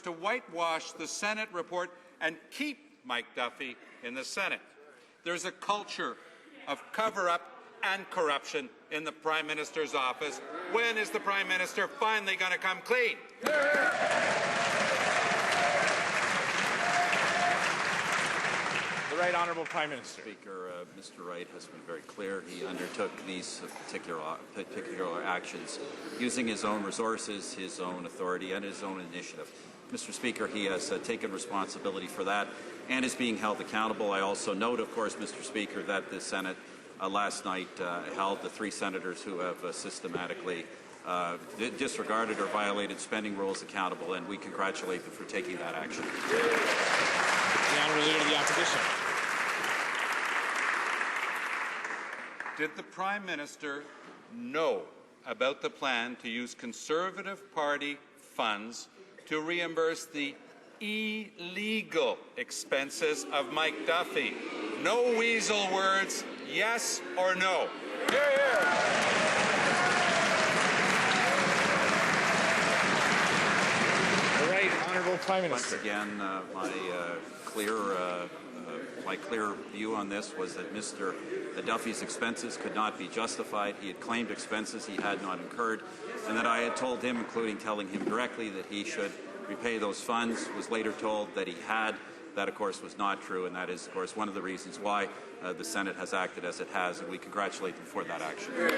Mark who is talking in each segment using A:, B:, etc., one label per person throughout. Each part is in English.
A: to whitewash the Senate report and keep Mike Duffy in the Senate. There's a culture of cover-up and corruption in the Prime Minister's office. When is the Prime Minister finally going to come clean?
B: The Right Honourable Prime Minister.
C: Speaker, Mr. Wright has been very clear. He undertook these particular actions using his own resources, his own authority, and his own initiative. Mr. Speaker, he has taken responsibility for that and is being held accountable. I also note, of course, Mr. Speaker, that the Senate last night held the 3 senators who have systematically disregarded or violated spending rules accountable, and we congratulate them for taking that action.
B: The Honourable Leader of the Opposition.
A: Did the Prime Minister know about the plan to use Conservative Party funds to reimburse the illegal expenses of Mike Duffy? No weasel words, yes or no? Hear, hear.
B: The Right Honourable Prime Minister.
C: Once again, my clear view on this was that Mr. Duffy's expenses could not be justified. He had claimed expenses he had not incurred, and that I had told him, including telling him directly, that he should repay those funds. Was later told that he had. That, of course, was not true, and that is, of course, one of the reasons why the Senate has acted as it has, and we congratulate them for that action.
B: The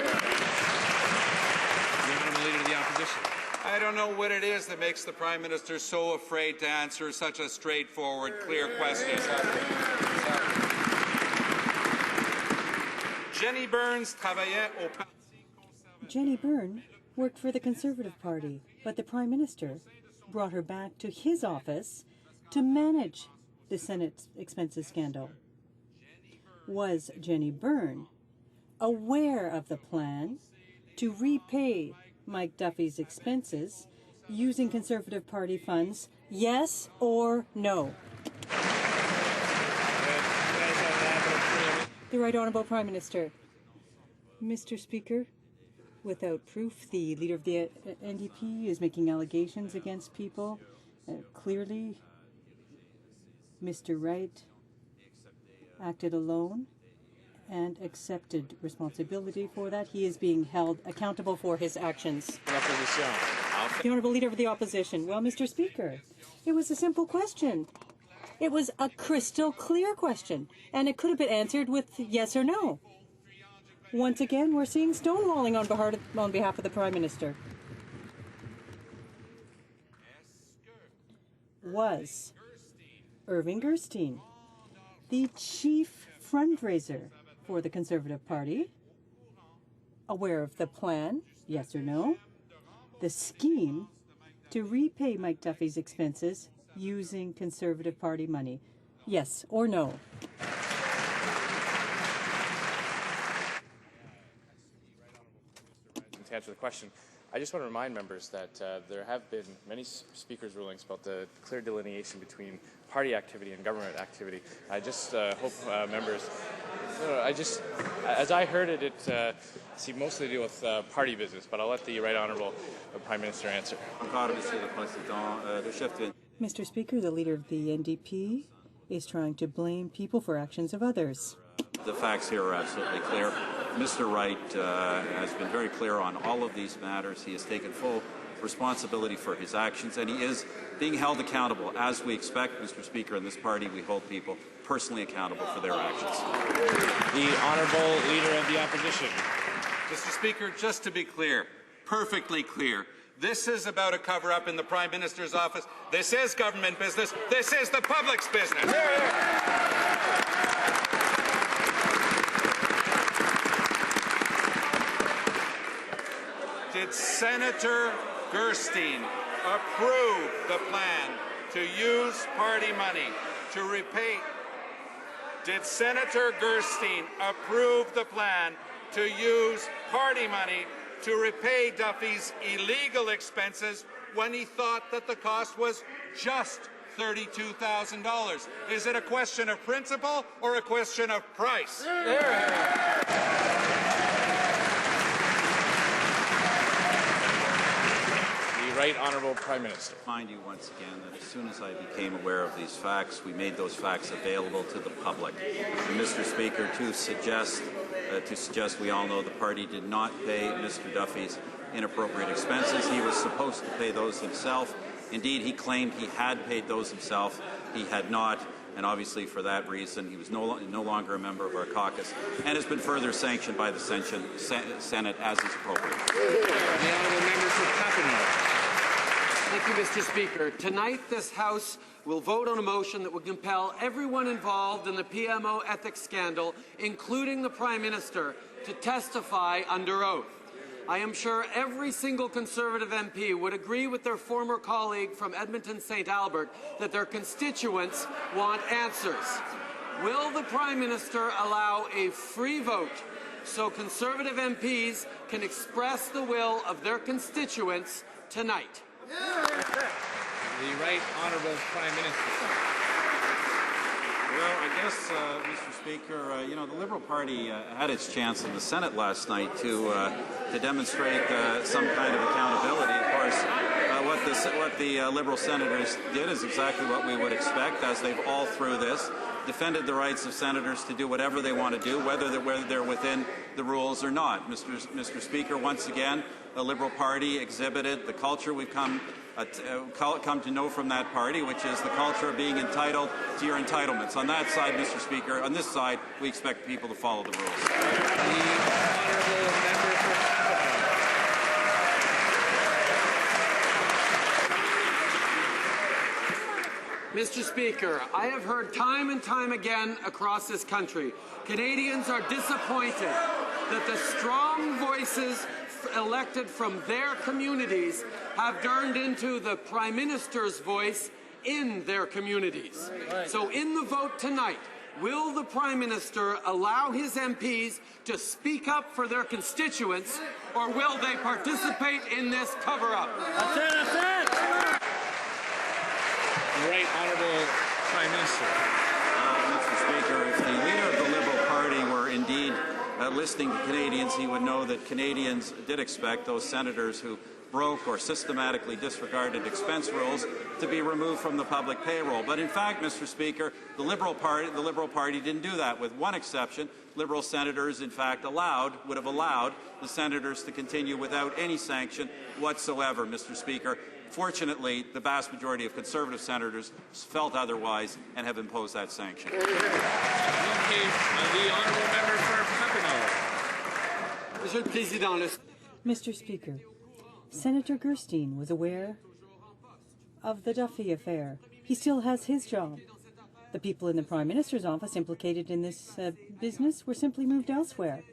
B: Honourable Leader of the Opposition.
A: I don't know what it is that makes the Prime Minister so afraid to answer such a straightforward, clear question. Jenny Burns travaillait au Parti conservateur.
D: Jenny Byrne worked for the Conservative Party, but the Prime Minister brought her back to his office to manage the Senate expenses scandal. Was Jenny Byrne aware of the plan to repay Mike Duffy's expenses using Conservative Party funds, yes or no? The Right Honourable Prime Minister. Mr. Speaker, without proof, the Leader of the NDP is making allegations against people. Clearly, Mr. Wright acted alone and accepted responsibility for that. He is being held accountable for his actions. The Honourable Leader of the Opposition. Well, Mr. Speaker, it was a simple question. It was a crystal clear question, and it could have been answered with yes or no. Once again, we're seeing stonewalling on behalf of the Prime Minister. Was Irving Gerstein the chief fundraiser for the Conservative Party aware of the plan, yes or no? The scheme to repay Mike Duffy's expenses using Conservative Party money, yes or no?
B: To answer the question, I just want to remind members that there have been many speakers' rulings about the clear delineation between party activity and government activity. I just hope members, as I heard it, it seemed mostly to do with party business, but I'll let the Right Honourable Prime Minister answer.
D: Mr. Speaker, the Leader of the NDP is trying to blame people for actions of others.
C: The facts here are absolutely clear. Mr. Wright has been very clear on all of these matters. He has taken full responsibility for his actions, and he is being held accountable. As we expect, Mr. Speaker, in this party, we hold people personally accountable for their actions.
B: The Honourable Leader of the Opposition.
A: Mr. Speaker, just to be clear, perfectly clear, this is about a cover-up in the Prime Minister's office. This is government business. This is the public's business. Did Senator Gerstein approve the plan to use party money to repay? Did Senator Gerstein approve the plan to use party money to repay Duffy's illegal expenses when he thought that the cost was just $32,000? Is it a question of principle or a question of price?
B: The Right Honourable Prime Minister.
C: Remind you once again that as soon as I became aware of these facts, we made those facts available to the public. And Mr. Speaker, to suggest we all know the party did not pay Mr. Duffy's inappropriate expenses. He was supposed to pay those himself. Indeed, he claimed he had paid those himself. He had not, and obviously for that reason, he was no longer a member of our caucus and has been further sanctioned by the Senate as is appropriate.
E: The honourable member for Papineau. Thank you, Mr. Speaker. Tonight, this House will vote on a motion that would compel everyone involved in the PMO ethics scandal, including the Prime Minister, to testify under oath. I am sure every single Conservative MP would agree with their former colleague from Edmonton St. Albert that their constituents want answers. Will the Prime Minister allow a free vote so Conservative MPs can express the will of their constituents tonight?
B: The Right Honourable Prime Minister.
C: Well, I guess, Mr. Speaker, the Liberal Party had its chance in the Senate last night to demonstrate some kind of accountability. Of course, what the Liberal senators did is exactly what we would expect, as they've all through this defended the rights of senators to do whatever they want to do, whether they're within the rules or not. Mr. Speaker, once again, the Liberal Party exhibited the culture we've come to know from that party, which is the culture of being entitled to your entitlements. On that side, Mr. Speaker, on this side, we expect people to follow the rules.
B: The honourable member for
E: Mr. Speaker, I have heard time and time again across this country, Canadians are disappointed that the strong voices elected from their communities have turned into the Prime Minister's voice in their communities. So in the vote tonight, will the Prime Minister allow his MPs to speak up for their constituents, or will they participate in this cover-up?
B: the Right Honourable Prime Minister.
C: Mr. Speaker, if the leader of the Liberal Party were indeed listening to Canadians, he would know that Canadians did expect those senators who broke or systematically disregarded expense rules to be removed from the public payroll. But in fact, Mr. Speaker, the Liberal Party didn't do that, with one exception. Liberal senators, in fact, would have allowed the senators to continue without any sanction whatsoever, Mr. Speaker. Fortunately, the vast majority of Conservative senators felt otherwise and have imposed that sanction.
B: The honourable member for Papineau.
D: Mr. Speaker, Senator Gerstein was aware of the Duffy affair. He still has his job. The people in the Prime Minister's office implicated in this business were simply moved elsewhere.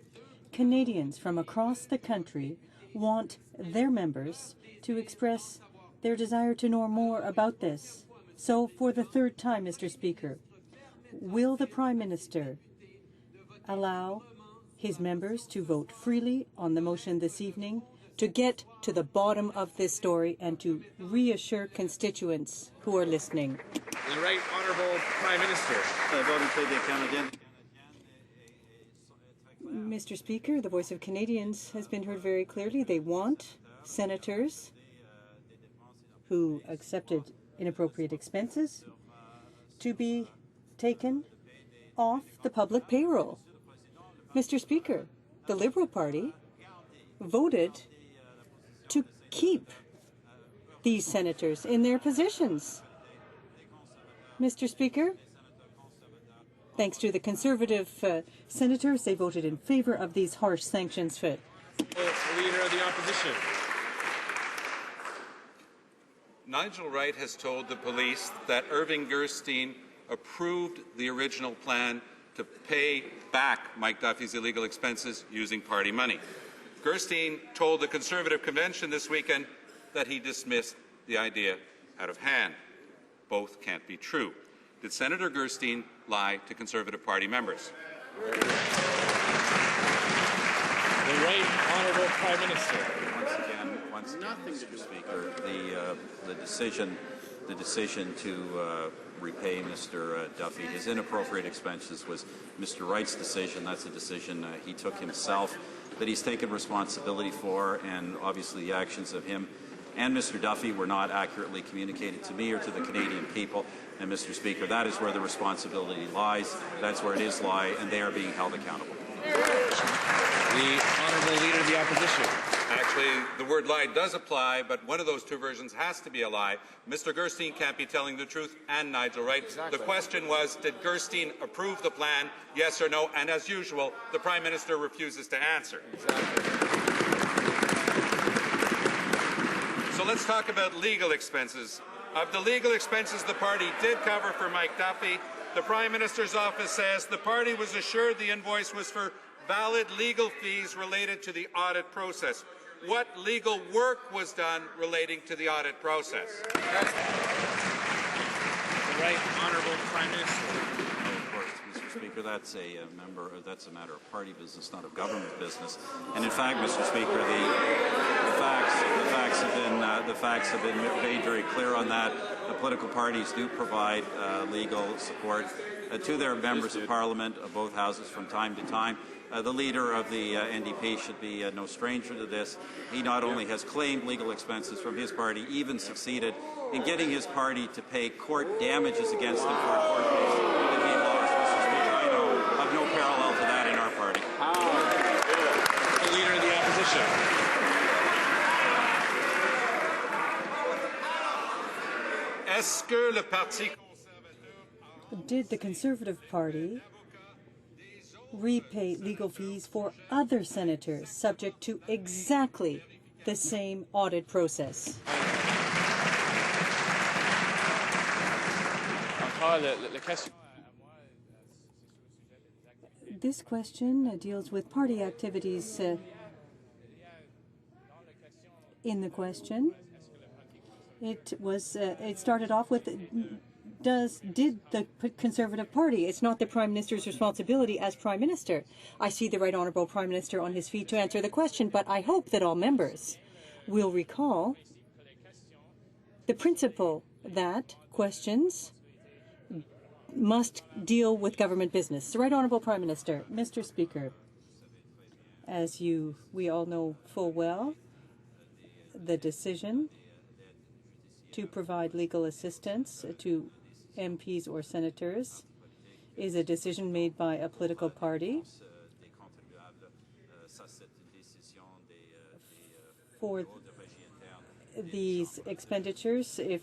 D: Canadians from across the country want their members to express their desire to know more about this. So, for the third time, Mr. Speaker, will the Prime Minister allow his members to vote freely on the motion this evening to get to the bottom of this story and to reassure constituents who are listening?
B: The Right Honourable Prime Minister.
D: Mr. Speaker, the voice of Canadians has been heard very clearly. They want senators who accepted inappropriate expenses to be taken off the public payroll. Mr. Speaker, the Liberal Party voted to keep these senators in their positions. Mr. Speaker, thanks to the Conservative senators, they voted in favour of these harsh sanctions.
B: The Leader of the Opposition.
A: Nigel Wright has told the police that Irving Gerstein approved the original plan to pay back Mike Duffy's illegal expenses using party money. Gerstein told the Conservative Convention this weekend that he dismissed the idea out of hand. Both can't be true. Did Senator Gerstein lie to Conservative Party members?
B: The Right Honourable Prime Minister.
C: Once again, Mr. Speaker, the decision to repay Mr. Duffy his inappropriate expenses was Mr. Wright's decision. That's a decision he took himself, that he's taken responsibility for, and obviously the actions of him and Mr. Duffy were not accurately communicated to me or to the Canadian people. And Mr. Speaker, that is where the responsibility lies. That's where it is lie, and they are being held accountable.
B: The Honourable Leader of the Opposition.
A: Actually, the word lie does apply, but one of those two versions has to be a lie. Mr. Gerstein can't be telling the truth, and Nigel Wright.
B: Exactly.
A: The question was, did Gerstein approve the plan, yes or no? And as usual, the Prime Minister refuses to answer.
B: Exactly.
A: So let's talk about legal expenses. Of the legal expenses the party did cover for Mike Duffy, the Prime Minister's office says the party was assured the invoice was for valid legal fees related to the audit process. What legal work was done relating to the audit process?
B: The Right Honourable Prime Minister.
C: Of course, Mr. Speaker, that's a matter of party business, not of government business. And in fact, Mr. Speaker, the facts have been made very clear on that. The political parties do provide legal support to their members of Parliament of both houses from time to time. The leader of the NDP should be no stranger to this. He not only has claimed legal expenses from his party, even succeeded in getting his party to pay court damages against him for a court case that he lost. Mr. Speaker, I know of no parallel to that in our party.
B: The Leader of the Opposition.
A: Est-ce que le Parti
D: Did the Conservative Party repay legal fees for other senators subject to exactly the same audit process? This question deals with party activities. In the question, it started off with did the Conservative Party? It's not the Prime Minister's responsibility as Prime Minister. I see the Right Honourable Prime Minister on his feet to answer the question, but I hope that all members will recall the principle that questions must deal with government business. The Right Honourable Prime Minister. Mr. Speaker, as we all know full well, the decision to provide legal assistance to MPs or senators is a decision made by a political party. For these expenditures, if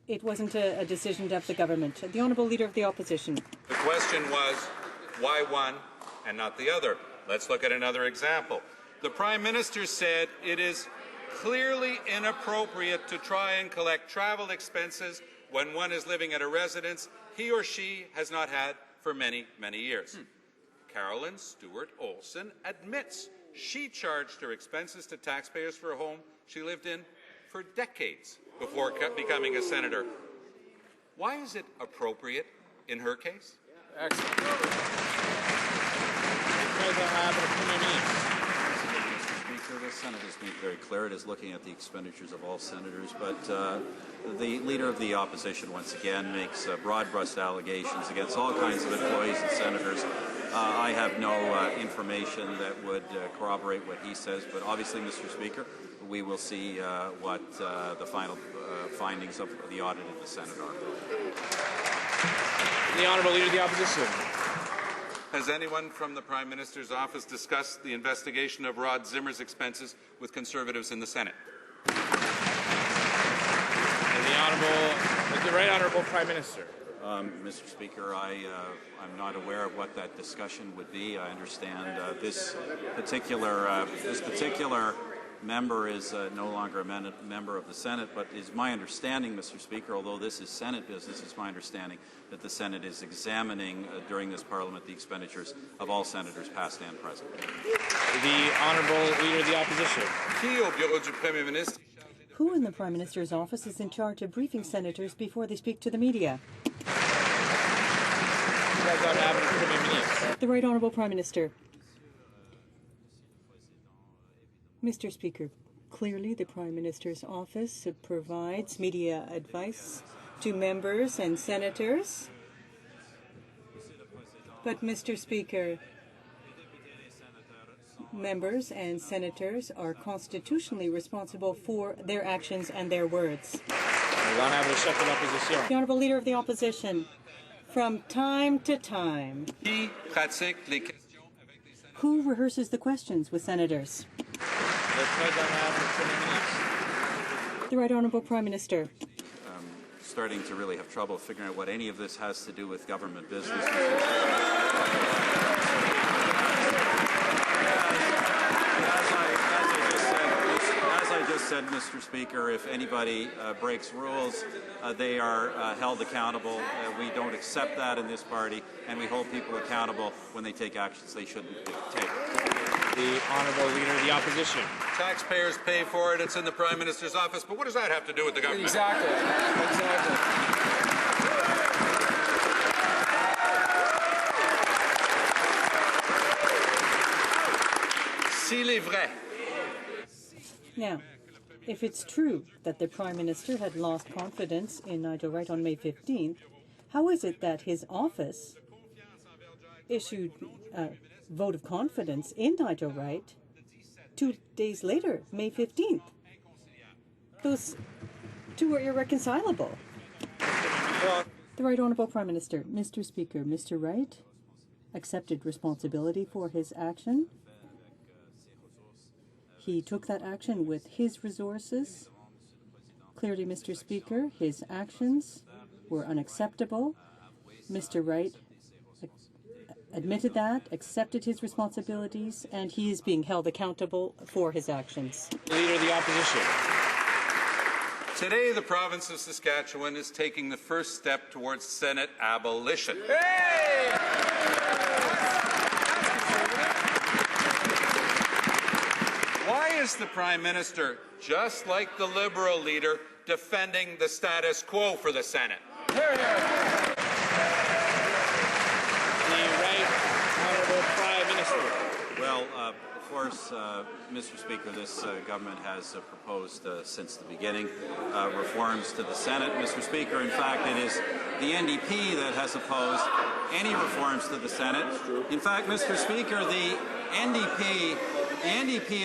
D: it wasn't a decision of the government. The Honourable Leader of the Opposition.
A: The question was, why one and not the other? Let's look at another example. The Prime Minister said it is clearly inappropriate to try and collect travel expenses when one is living at a residence he or she has not had for many, many years. Carolyn Stewart Olson admits she charged her expenses to taxpayers for a home she lived in for decades before becoming a senator. Why is it appropriate in her case?
B: Excellent. Because I have an opinion.
C: The Senate has made very clear it is looking at the expenditures of all senators, but the Leader of the Opposition once again makes broad-brush allegations against all kinds of employees and senators. I have no information that would corroborate what he says, but obviously, Mr. Speaker, we will see what the final findings of the audit in the Senate are.
B: The Honourable Leader of the Opposition.
A: Has anyone from the Prime Minister's office discussed the investigation of Rod Zimmer's expenses with Conservatives in the Senate?
B: And the Right Honourable Prime Minister.
C: Mr. Speaker, I'm not aware of what that discussion would be. I understand this particular member is no longer a member of the Senate, but it's my understanding, Mr. Speaker, although this is Senate business, it's my understanding that the Senate is examining during this Parliament the expenditures of all senators, past and present.
B: The Honourable Leader of the Opposition.
D: Who in the Prime Minister's office is in charge of briefing senators before they speak to the media? The Right Honourable Prime Minister. Mr. Speaker, clearly the Prime Minister's office provides media advice to members and senators. But, Mr. Speaker, members and senators are constitutionally responsible for their actions and their words. The Honourable Leader of the Opposition, from time to time, who rehearses the questions with senators? The Right Honourable Prime Minister.
C: Starting to really have trouble figuring out what any of this has to do with government business. As I just said, Mr. Speaker, if anybody breaks rules, they are held accountable. We don't accept that in this party, and we hold people accountable when they take actions they shouldn't take.
B: The Honourable Leader of the Opposition.
A: Taxpayers pay for it. It's in the Prime Minister's office. But what does that have to do with the government?
F: Exactly.
A: S'il est vrai.
D: Now, if it's true that the Prime Minister had lost confidence in Nigel Wright on May 15th, how is it that his office issued a vote of confidence in Nigel Wright 2 days later, May 15th? Those two are irreconcilable. The Right Honourable Prime Minister. Mr. Speaker, Mr. Wright accepted responsibility for his action. He took that action with his resources. Clearly, Mr. Speaker, his actions were unacceptable. Mr. Wright admitted that, accepted his responsibilities, and he is being held accountable for his actions.
B: Leader of the Opposition.
A: Today, the province of Saskatchewan is taking the first step towards Senate abolition. Why is the Prime Minister, just like the Liberal leader, defending the status quo for the Senate?
C: Well, of course, Mr. Speaker, this government has proposed since the beginning reforms to the Senate. Mr. Speaker, in fact, it is the NDP that has opposed any reforms to the Senate. In fact, Mr. Speaker, the NDP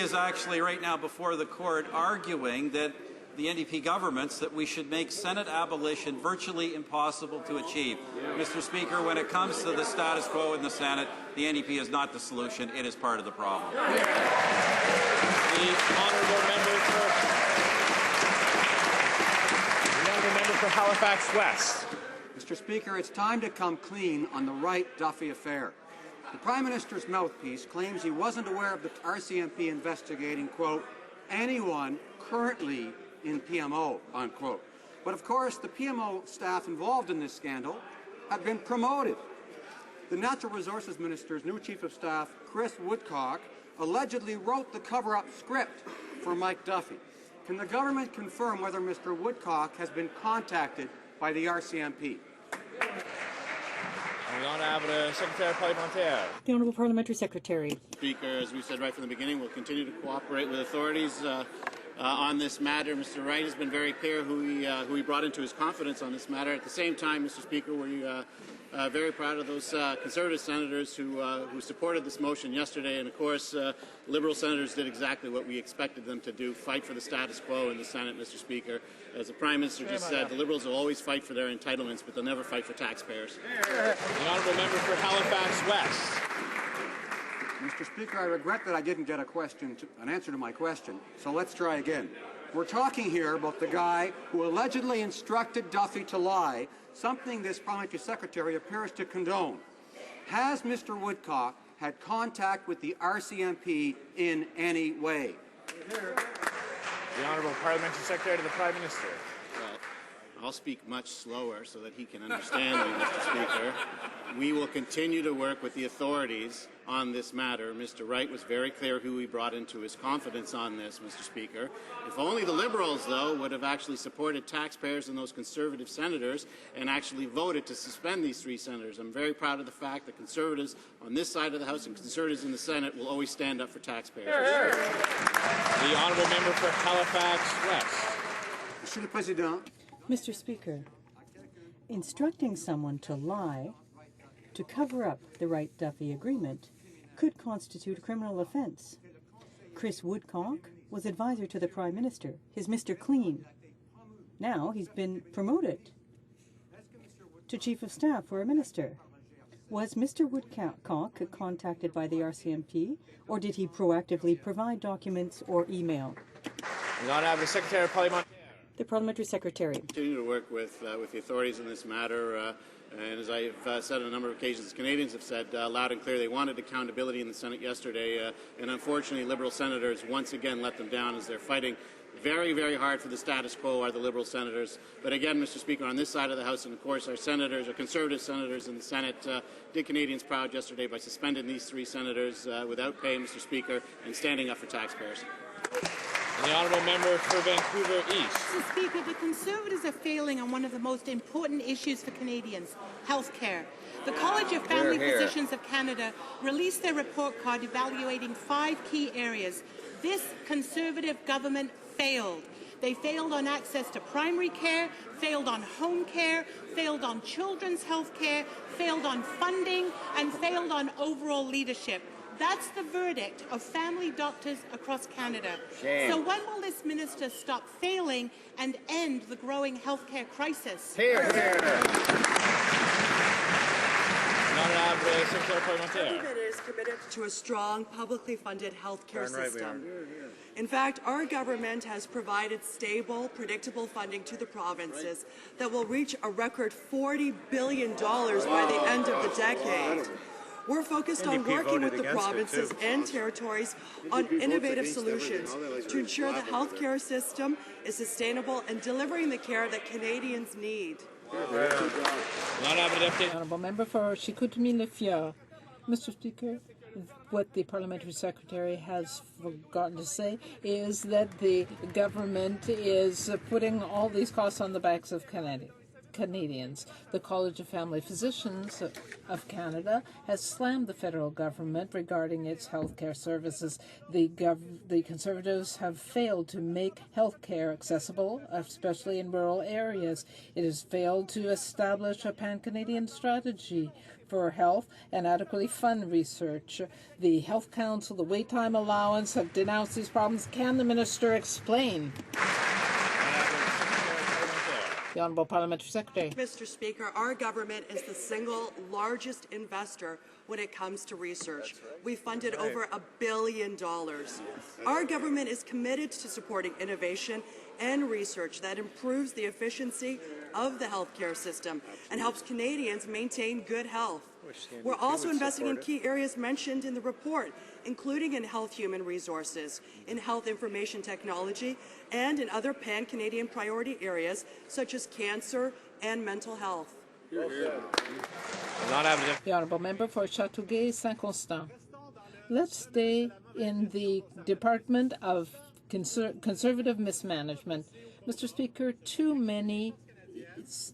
C: is actually right now before the court arguing that the NDP governments that we should make Senate abolition virtually impossible to achieve. Mr. Speaker, when it comes to the status quo in the Senate, the NDP is not the solution, it is part of the problem.
B: The honourable member for Halifax West.
E: Mr. Speaker, it's time to come clean on the Wright-Duffy affair. The Prime Minister's mouthpiece claims he wasn't aware of the RCMP investigating, quote, anyone currently in PMO, unquote. But of course, the PMO staff involved in this scandal have been promoted. The Natural Resources Minister's new Chief of Staff, Chris Woodcock, allegedly wrote the cover-up script for Mike Duffy. Can the government confirm whether Mr. Woodcock has been contacted by the RCMP?
D: The Honourable Parliamentary Secretary.
G: Speaker, as we said right from the beginning, we'll continue to cooperate with authorities on this matter. Mr. Wright has been very clear who he brought into his confidence on this matter. At the same time, Mr. Speaker, we're very proud of those Conservative senators who supported this motion yesterday. And of course, Liberal senators did exactly what we expected them to do, fight for the status quo in the Senate, Mr. Speaker. As the Prime Minister just said, the Liberals will always fight for their entitlements, but they'll never fight for taxpayers.
B: The honourable member for Halifax West.
E: Mr. Speaker, I regret that I didn't get an answer to my question, so let's try again. We're talking here about the guy who allegedly instructed Duffy to lie, something this Parliamentary Secretary appears to condone. Has Mr. Woodcock had contact with the RCMP in any way?
B: The Honourable Parliamentary Secretary to the Prime Minister.
G: I'll speak much slower so that he can understand me, Mr. Speaker. We will continue to work with the authorities on this matter. Mr. Wright was very clear who he brought into his confidence on this, Mr. Speaker. If only the Liberals, though, would have actually supported taxpayers and those Conservative senators and actually voted to suspend these 3 senators. I'm very proud of the fact that Conservatives on this side of the House and Conservatives in the Senate will always stand up for taxpayers.
B: The honourable member for Halifax West.
E: Monsieur le Président.
D: Mr. Speaker, instructing someone to lie to cover up the Wright-Duffy agreement could constitute a criminal offence. Chris Woodcock was advisor to the Prime Minister, his Mr. Clean. Now he's been promoted to Chief of Staff for a minister. Was Mr. Woodcock contacted by the RCMP, or did he proactively provide documents or email?
B: The Secretary of Parliament.
D: The Parliamentary Secretary.
G: Continue to work with the authorities in this matter, and as I've said on a number of occasions, Canadians have said loud and clear they wanted accountability in the Senate yesterday, and unfortunately Liberal senators once again let them down as they're fighting very, very hard for the status quo, are the Liberal senators. But again, Mr. Speaker, on this side of the House, and of course our senators, our Conservative senators in the Senate, did Canadians proud yesterday by suspending these 3 senators without pay, Mr. Speaker, and standing up for taxpayers.
B: And the Honourable Member for Vancouver East.
F: Mr. Speaker, the Conservatives are failing on one of the most important issues for Canadians, health care. The College of Family Physicians of Canada released their report card evaluating 5 key areas. This Conservative government failed. They failed on access to primary care, failed on home care, failed on children's health care, failed on funding, and failed on overall leadership. That's the verdict of family doctors across Canada.
H: Shame.
F: So when will this minister stop failing and end the growing healthcare crisis?
H: Here, here.
I: Government is committed to a strong, publicly funded healthcare system. In fact, our government has provided stable, predictable funding to the provinces that will reach a record $40 billion by the end of the decade. We're focused on working with the provinces and territories on innovative solutions to ensure the healthcare system is sustainable and delivering the care that Canadians need.
J: Honourable Member for Chicoutimi-Le-Fjord. Mr. Speaker, what the Parliamentary Secretary has forgotten to say is that the government is putting all these costs on the backs of Canadians. The College of Family Physicians of Canada has slammed the federal government regarding its healthcare services. The Conservatives have failed to make healthcare accessible, especially in rural areas. It has failed to establish a pan-Canadian strategy for health and adequately fund research. The Health Council, the wait time allowance have denounced these problems. Can the minister explain? The Honourable Parliamentary Secretary.
I: Mr. Speaker, our government is the single largest investor when it comes to research. We funded over $1 billion. Our government is committed to supporting innovation and research that improves the efficiency of the healthcare system and helps Canadians maintain good health. We're also investing in key areas mentioned in the report, including in health human resources, in health information technology, and in other pan-Canadian priority areas such as cancer and mental health.
J: The Honourable Member for Châteauguay-Saint-Constant. Let's stay in the Department of Conservative Mismanagement. Mr. Speaker, too many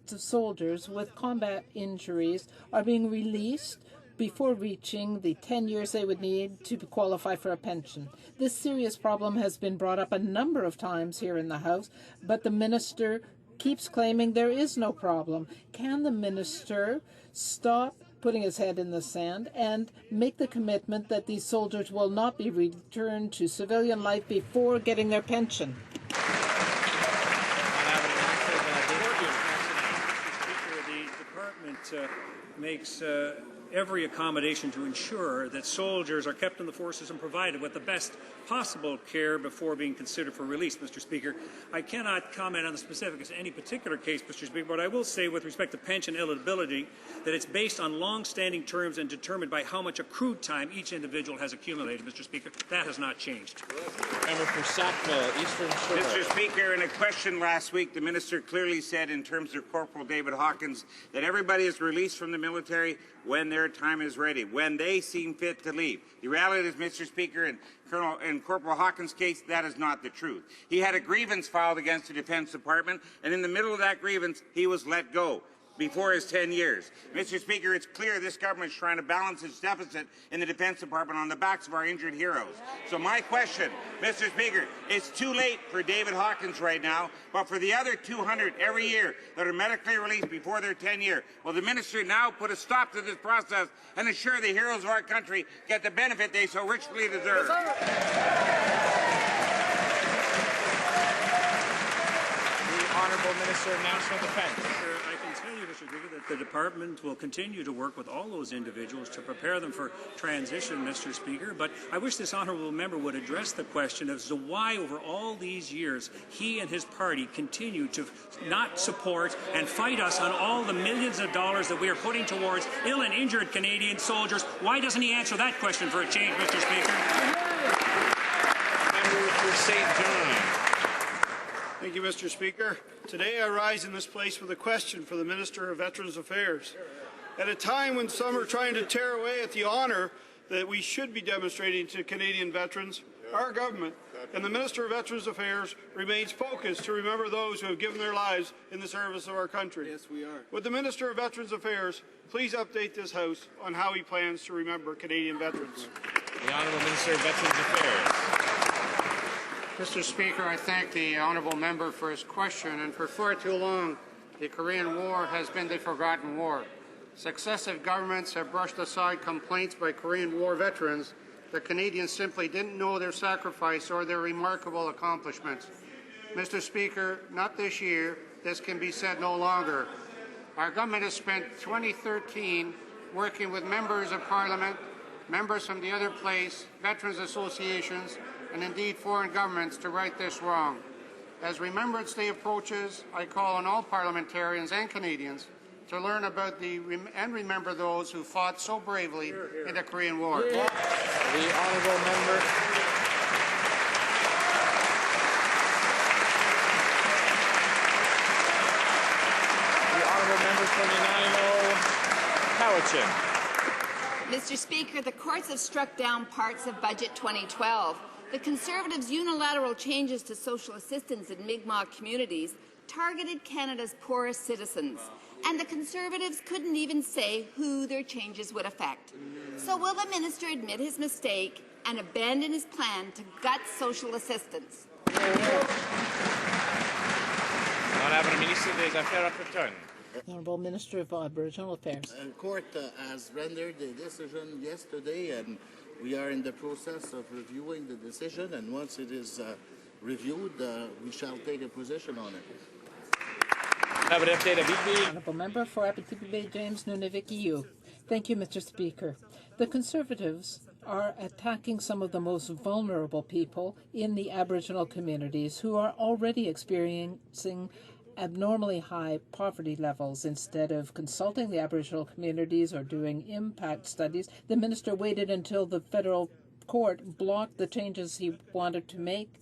J: soldiers with combat injuries are being released before reaching the 10 years they would need to qualify for a pension. This serious problem has been brought up a number of times here in the House, but the minister keeps claiming there is no problem. Can the minister stop putting his head in the sand and make the commitment that these soldiers will not be returned to civilian life before getting their pension?
K: The department makes every accommodation to ensure that soldiers are kept in the forces and provided with the best possible care before being considered for release, Mr. Speaker. I cannot comment on the specifics of any particular case, Mr. Speaker, but I will say with respect to pension eligibility that it's based on long-standing terms and determined by how much accrued time each individual has accumulated, Mr. Speaker. That has not changed.
B: Member for Sackville, Eastern Shore.
L: Mr. Speaker, in a question last week, the minister clearly said in terms of Corporal David Hawkins that everybody is released from the military when their time is ready, when they seem fit to leave. The reality is, Mr. Speaker, in Corporal Hawkins' case, that is not the truth. He had a grievance filed against the Defense Department, and in the middle of that grievance, he was let go. before his 10 years. Mr. Speaker, it's clear this government is trying to balance its deficit in the Defence Department on the backs of our injured heroes. So my question, Mr. Speaker, it's too late for David Hawkins right now, but for the other 200 every year that are medically released before their 10 year, will the minister now put a stop to this process and ensure the heroes of our country get the benefit they so richly deserve?
B: Honourable Minister of National Defence.
K: I can tell you, Mr. Speaker, that the department will continue to work with all those individuals to prepare them for transition, Mr. Speaker. But I wish this honourable member would address the question as to why, over all these years, he and his party continue to not support and fight us on all the millions of dollars that we are putting towards ill and injured Canadian soldiers. Why doesn't he answer that question for a change, Mr. Speaker?
A: Member for St. John.
H: Thank you, Mr. Speaker. Today I rise in this place with a question for the Minister of Veterans Affairs. At a time when some are trying to tear away at the honour that we should be demonstrating to Canadian veterans, our government and the Minister of Veterans Affairs remains focused to remember those who have given their lives in the service of our country.
G: Yes, we are.
H: Would the Minister of Veterans Affairs please update this House on how he plans to remember Canadian veterans?
B: The Honourable Minister of Veterans Affairs.
M: Mr. Speaker, I thank the honourable member for his question, and for far too long, the Korean War has been the forgotten war. Successive governments have brushed aside complaints by Korean War veterans that Canadians simply didn't know their sacrifice or their remarkable accomplishments. Mr. Speaker, not this year. This can be said no longer. Our government has spent 2013 working with members of Parliament, members from the other place, veterans associations, and indeed foreign governments to right this wrong. As Remembrance Day approaches, I call on all parliamentarians and Canadians to learn about and remember those who fought so bravely in the Korean War.
B: The honourable member. The honourable member for Nanaimo, Cowichan.
N: Mr. Speaker, the courts have struck down parts of Budget 2012. The Conservatives' unilateral changes to social assistance in Mi'kmaq communities targeted Canada's poorest citizens, and the Conservatives couldn't even say who their changes would affect. So will the minister admit his mistake and abandon his plan to gut social assistance?
J: Honourable Minister of Aboriginal Affairs.
O: The court has rendered a decision yesterday, and we are in the process of reviewing the decision, and once it is reviewed, we shall take a position on it.
J: Honourable Member for Abitibi James Nunavik. Thank you, Mr. Speaker. The Conservatives are attacking some of the most vulnerable people in the Aboriginal communities who are already experiencing abnormally high poverty levels. Instead of consulting the Aboriginal communities or doing impact studies, the minister waited until the federal court blocked the changes he wanted to make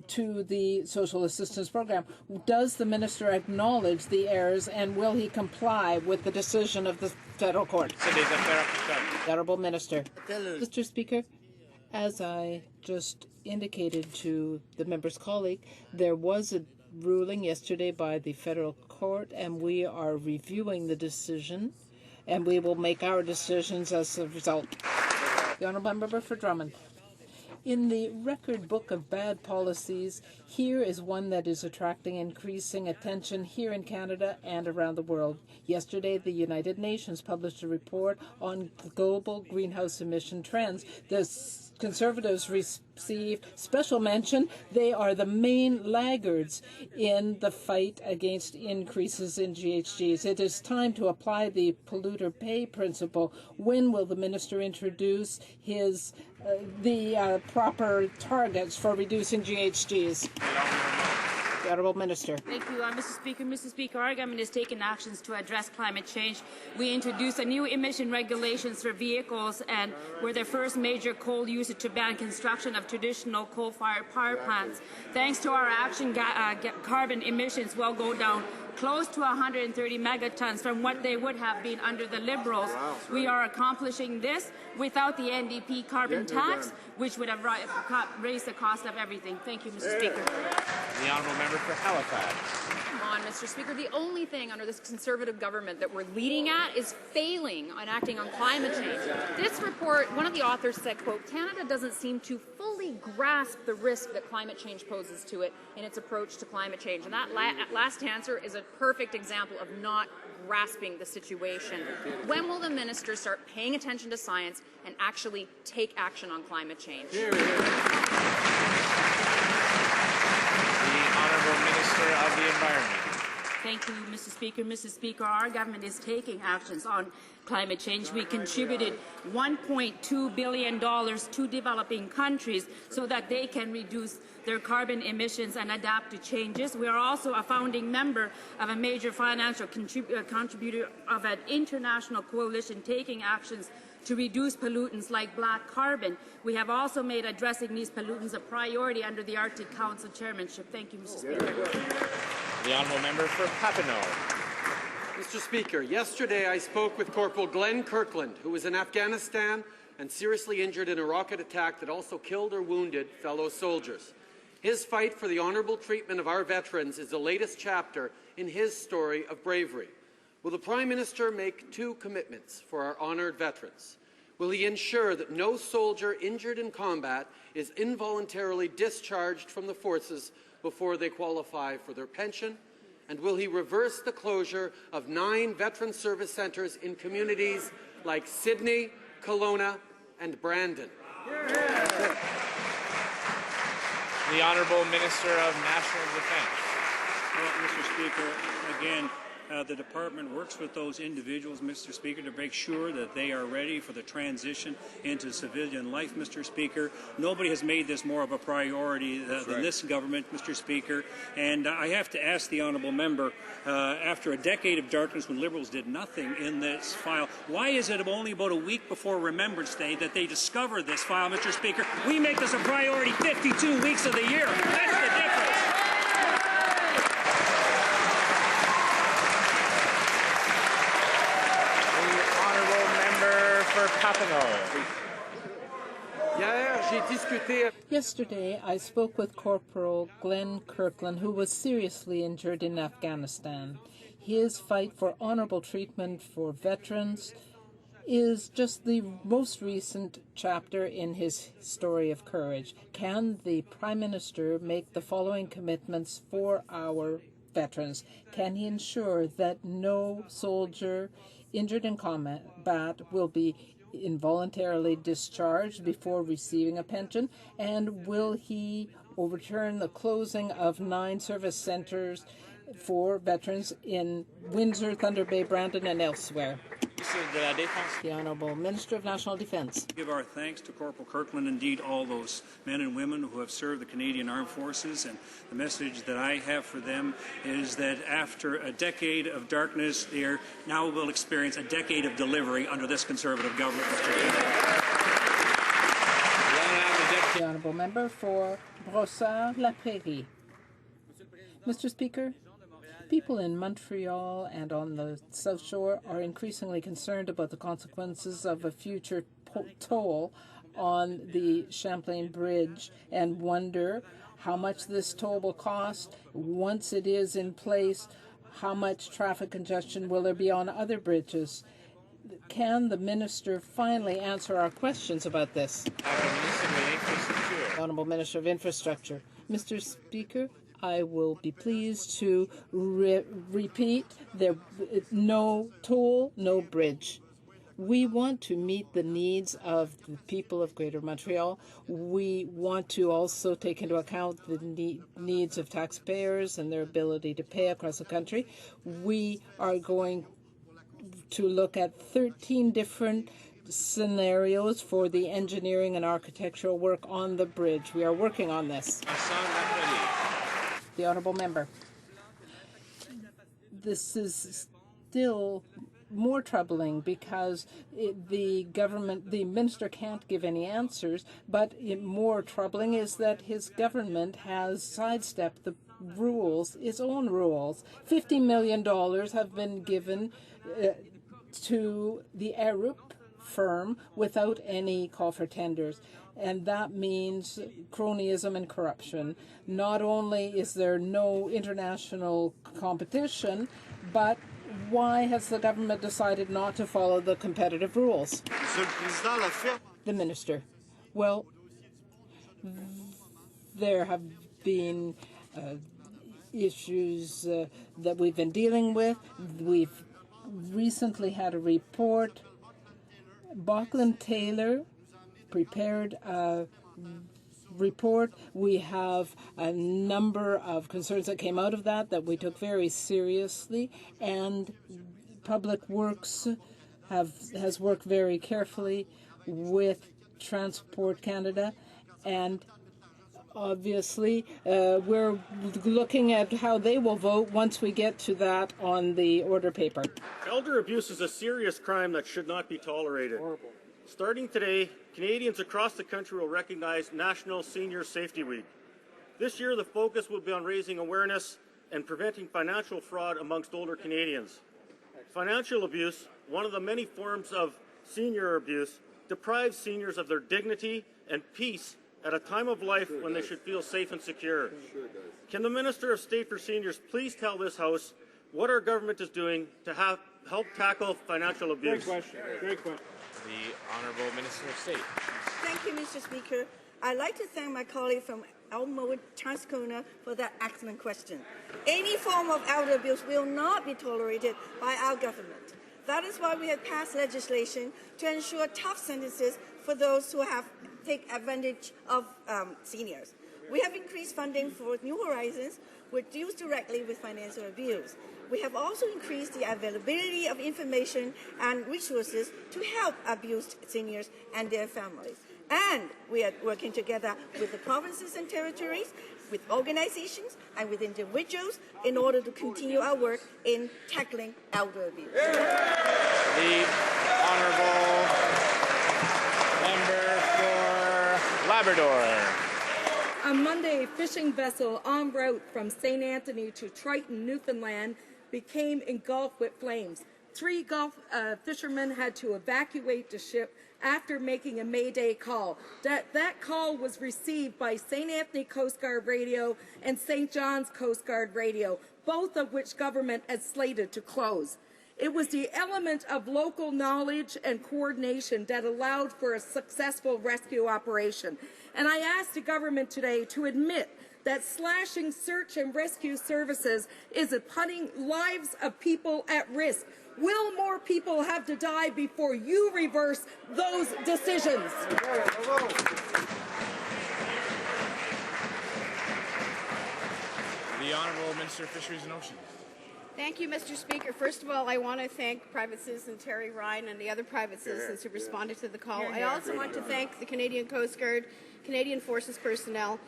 J: to the social assistance program. Does the minister acknowledge the errors, and will he comply with the decision of the federal court? The Honourable Minister. Mr. Speaker, as I just indicated to the member's colleague, there was a ruling yesterday by the federal court, and we are reviewing the decision, and we will make our decisions as a result. The Honourable Member for Drummond. In the record book of bad policies, here is one that is attracting increasing attention here in Canada and around the world. Yesterday, the United Nations published a report on global greenhouse emission trends. The Conservatives received special mention. They are the main laggards in the fight against increases in GHGs. It is time to apply the polluter pay principle. When will the minister introduce his proper targets for reducing GHGs? The Honourable Minister.
P: Thank you, Mr. Speaker. Mr. Speaker, our government has taken actions to address climate change. We introduced a new emission regulations for vehicles, and we're the first major coal user to ban construction of traditional coal-fired power plants. Thanks to our action, carbon emissions will go down close to 130 megatons from what they would have been under the Liberals. Wow, we are accomplishing this without the NDP carbon tax, which would have raised the cost of everything. Thank you, Mr. Speaker.
B: The honourable member for Halifax.
Q: Come on, Mr. Speaker. The only thing under this Conservative government that we're leading at is failing on acting on climate change. This report, one of the authors said, quote, Canada doesn't seem to fully grasp the risk that climate change poses to it in its approach to climate change. And that last answer is a perfect example of not grasping the situation. When will the minister start paying attention to science and actually take action on climate change?
B: The Honourable Minister of the Environment.
P: Thank you, Mr. Speaker. Mr. Speaker, our government is taking actions on climate change. We contributed $1.2 billion to developing countries so that they can reduce their carbon emissions and adapt to changes. We are also a founding member of a major financial contributor of an international coalition taking actions to reduce pollutants like black carbon. We have also made addressing these pollutants a priority under the Arctic Council chairmanship. Thank you, Mr. Speaker.
B: The honourable member for Papineau.
E: Mr. Speaker, yesterday I spoke with Corporal Glenn Kirkland, who was in Afghanistan and seriously injured in a rocket attack that also killed or wounded fellow soldiers. His fight for the honourable treatment of our veterans is the latest chapter in his story of bravery. Will the Prime Minister make two commitments for our honoured veterans? Will he ensure that no soldier injured in combat is involuntarily discharged from the forces before they qualify for their pension? And will he reverse the closure of 9 veteran service centres in communities like Sydney, Kelowna and Brandon?
B: The Honourable Minister of National Defence.
K: Well, Mr. Speaker, again, the department works with those individuals, Mr. Speaker, to make sure that they are ready for the transition into civilian life, Mr. Speaker. Nobody has made this more of a priority than this government, Mr. Speaker. And I have to ask the honourable member, after a decade of darkness when Liberals did nothing in this file, why is it only about a week before Remembrance Day that they discovered this file, Mr. Speaker? We make this a priority 52 weeks of the year. That's the difference.
J: Yesterday, I spoke with Corporal Glenn Kirkland, who was seriously injured in Afghanistan. His fight for honourable treatment for veterans is just the most recent chapter in his story of courage. Can the Prime Minister make the following commitments for our veterans? Can he ensure that no soldier injured in combat will be involuntarily discharged before receiving a pension? And will he overturn the closing of 9 service centres for veterans in Windsor, Thunder Bay, Brandon and elsewhere? The Honourable Minister of National Defence.
K: Give our thanks to Corporal Kirkland, indeed all those men and women who have served the Canadian Armed Forces, and the message that I have for them is that after a decade of darkness, they now will experience a decade of delivery under this Conservative government.
J: The Honourable Member for Brossard-La Prairie. Mr. Speaker, people in Montreal and on the South Shore are increasingly concerned about the consequences of a future toll on the Champlain Bridge and wonder how much this toll will cost. Once it is in place, how much traffic congestion will there be on other bridges? Can the Minister finally answer our questions about this? Honourable Minister of Infrastructure. Mr. Speaker, I will be pleased to repeat, there no toll, no bridge. We want to meet the needs of the people of Greater Montreal. We want to also take into account the needs of taxpayers and their ability to pay across the country. We are going to look at 13 different scenarios for the engineering and architectural work on the bridge. We are working on this. The Honourable Member. This is still more troubling because the minister can't give any answers, but more troubling is that his government has sidestepped the rules, its own rules. $50 million have been given to the Arup firm without any call for tenders. And that means cronyism and corruption. Not only is there no international competition, but why has the government decided not to follow the competitive rules? The Minister. Well, there have been issues that we've been dealing with. We've recently had a report. Bachlan Taylor prepared a report. We have a number of concerns that came out of that we took very seriously, and Public Works has worked very carefully with Transport Canada, and obviously we're looking at how they will vote once we get to that on the order paper.
R: Elder abuse is a serious crime that should not be tolerated. Horrible. Starting today, Canadians across the country will recognize National Senior Safety Week. This year, the focus will be on raising awareness and preventing financial fraud amongst older Canadians. Financial abuse, one of the many forms of senior abuse, deprives seniors of their dignity and peace at a time of life when they should feel safe and secure. Can the Minister of State for Seniors please tell this House what our government is doing to help tackle financial abuse?
S: Great question. Great question.
B: The Honourable Minister of State.
T: Thank you, Mr. Speaker. I'd like to thank my colleague from Elmwood, Transcona, for that excellent question. Any form of elder abuse will not be tolerated by our government. That is why we have passed legislation to ensure tough sentences for those who have taken advantage of seniors. We have increased funding for New Horizons, which deals directly with financial abuse. We have also increased the availability of information and resources to help abused seniors and their families. And we are working together with the provinces and territories, with organizations and with individuals in order to continue our work in tackling elder abuse.
B: The Honourable Member for Labrador.
U: On Monday, a fishing vessel en route from St. Anthony to Triton, Newfoundland, became engulfed with flames. 3 Gulf fishermen had to evacuate the ship after making a Mayday call. That call was received by St. Anthony Coast Guard Radio and St. John's Coast Guard Radio, both of which government has slated to close. It was the element of local knowledge and coordination that allowed for a successful rescue operation. And I asked the government today to admit that slashing search and rescue services is putting lives of people at risk. Will more people have to die before you reverse those decisions?
B: The Honourable Minister of Fisheries and Oceans.
V: Thank you, Mr. Speaker. First of all, I want to thank private citizen Terry Ryan and the other private citizens who responded to the call. I also want to thank the Canadian Coast Guard, Canadian Forces personnel,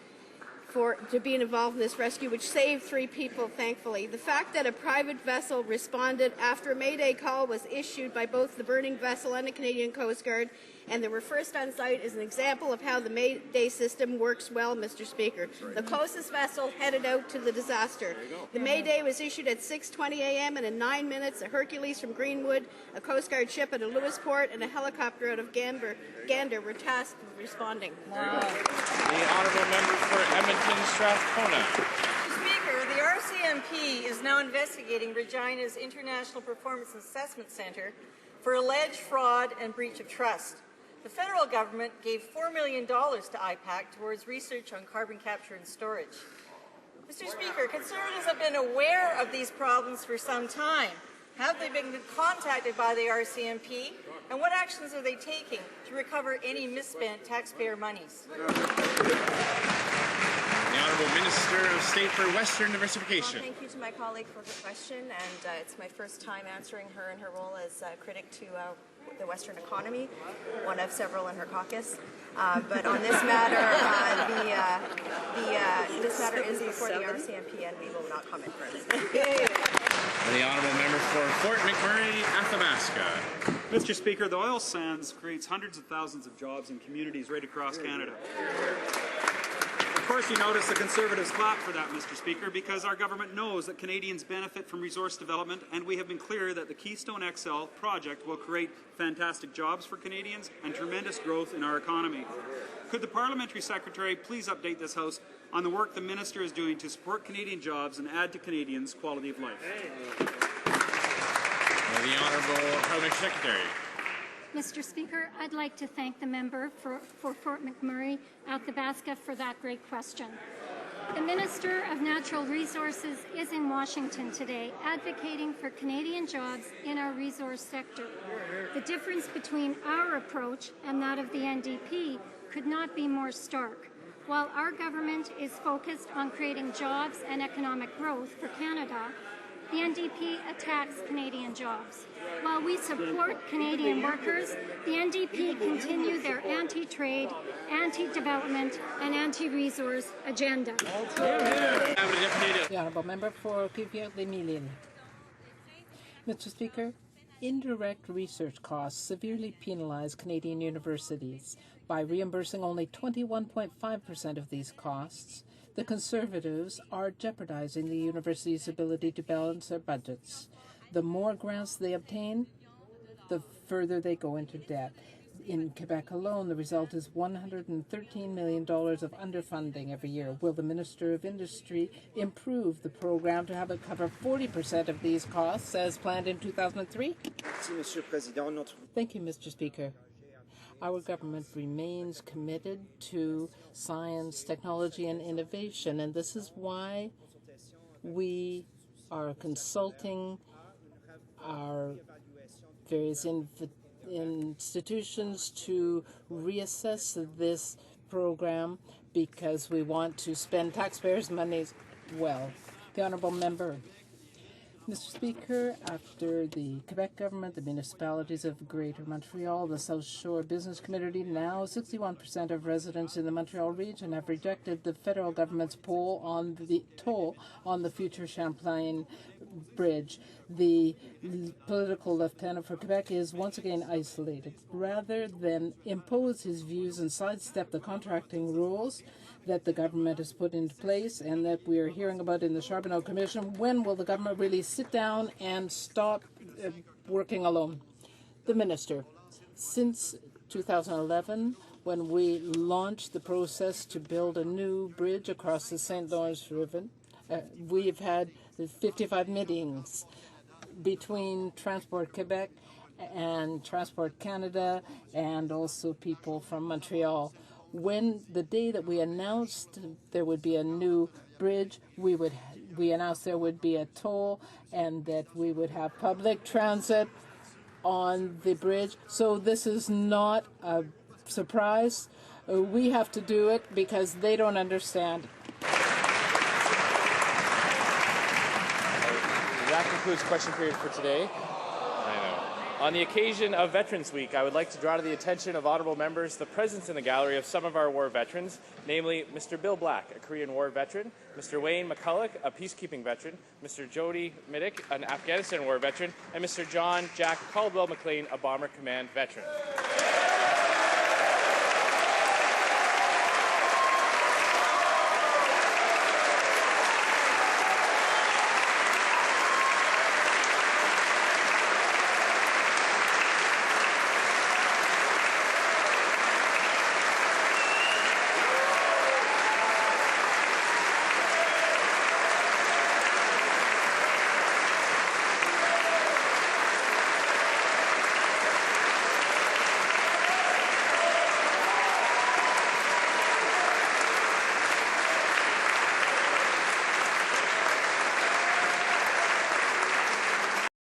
V: to being involved in this rescue, which saved 3 people, thankfully. The fact that a private vessel responded after a Mayday call was issued by both the burning vessel and the Canadian Coast Guard, and they were first on site, is an example of how the Mayday system works well, Mr. Speaker. The closest vessel headed out to the disaster. The Mayday was issued at 6:20 a.m. and in 9 minutes, a Hercules from Greenwood, a Coast Guard ship at a Lewisport, and a helicopter out of Gander were tasked with responding.
B: Wow. The Honourable Member for Edmonton Strathcona.
W: Mr. Speaker, the RCMP is now investigating Regina's International Performance Assessment Centre for alleged fraud and breach of trust. The federal government gave $4 million to IPAC towards research on carbon capture and storage. Mr. Speaker, Conservatives have been aware of these problems for some time. Have they been contacted by the RCMP? And what actions are they taking to recover any misspent taxpayer monies?
B: The Honourable Minister of State for Western Diversification.
W: Well, thank you to my colleague for her question, and it's my first time answering her in her role as critic to the Western economy, one of several in her caucus. But on this matter, this matter is before the RCMP, and we will not comment further.
B: The Honourable Member for Fort McMurray, Athabasca.
R: Mr. Speaker, the oil sands creates hundreds of thousands of jobs in communities right across Canada.
C: course, you notice the Conservatives clap for that, Mr. Speaker, because our government knows that Canadians benefit from resource development, and we have been clear that the Keystone XL project will create fantastic jobs for Canadians and tremendous growth in our economy. Could the Parliamentary Secretary please update this House on the work the Minister is doing to support Canadian jobs and add to Canadians' quality of life?
B: The Honourable Parliamentary Secretary.
D: Mr. Speaker, I'd like to thank the member for Fort McMurray, Athabasca, for that great question. The Minister of Natural Resources is in Washington today, advocating for Canadian jobs in our resource sector. The difference between our approach and that of the NDP could not be more stark. While our government is focused on creating jobs and economic growth for Canada, the NDP attacks Canadian jobs. While we support Canadian workers, the NDP continue their anti-trade, anti-development and anti-resource agenda.
J: The Honourable Member for Québec-les-Mines. Mr. Speaker, indirect research costs severely penalize Canadian universities. By reimbursing only 21.5% of these costs, the Conservatives are jeopardizing the university's ability to balance their budgets. The more grants they obtain, the further they go into debt. In Quebec alone, the result is $113 million of underfunding every year. Will the Minister of Industry improve the program to have it cover 40% of these costs as planned in 2003? Thank you, Mr. Speaker. Our government remains committed to science, technology, and innovation, and this is why we are consulting our various institutions to reassess this program because we want to spend taxpayers' money well. The Honourable Member. Mr. Speaker, after the Quebec government, the municipalities of Greater Montreal, the South Shore Business Community, now 61% of residents in the Montreal region have rejected the federal government's toll on the future Champlain Bridge. The political lieutenant for Quebec is once again isolated. Rather than impose his views and sidestep the contracting rules that the government has put into place and that we are hearing about in the Charbonneau Commission, when will the government really sit down and stop working alone? The Minister. Since 2011, when we launched the process to build a new bridge across the St. Lawrence River, we've had 55 meetings between Transport Quebec and Transport Canada and also people from Montreal. When the day that we announced there would be a new bridge, we announced there would be a toll and that we would have public transit on the bridge. So this is not a surprise. We have to do it because they don't understand.
B: That concludes question period for today. On the occasion of Veterans Week, I would like to draw to the attention of honourable members the presence in the gallery of some of our war veterans, namely Mr. Bill Black, a Korean War veteran, Mr. Wayne McCulloch, a peacekeeping veteran, Mr. Jody Middick, an Afghanistan War veteran, and Mr. John Jack Caldwell McLean, a Bomber Command veteran.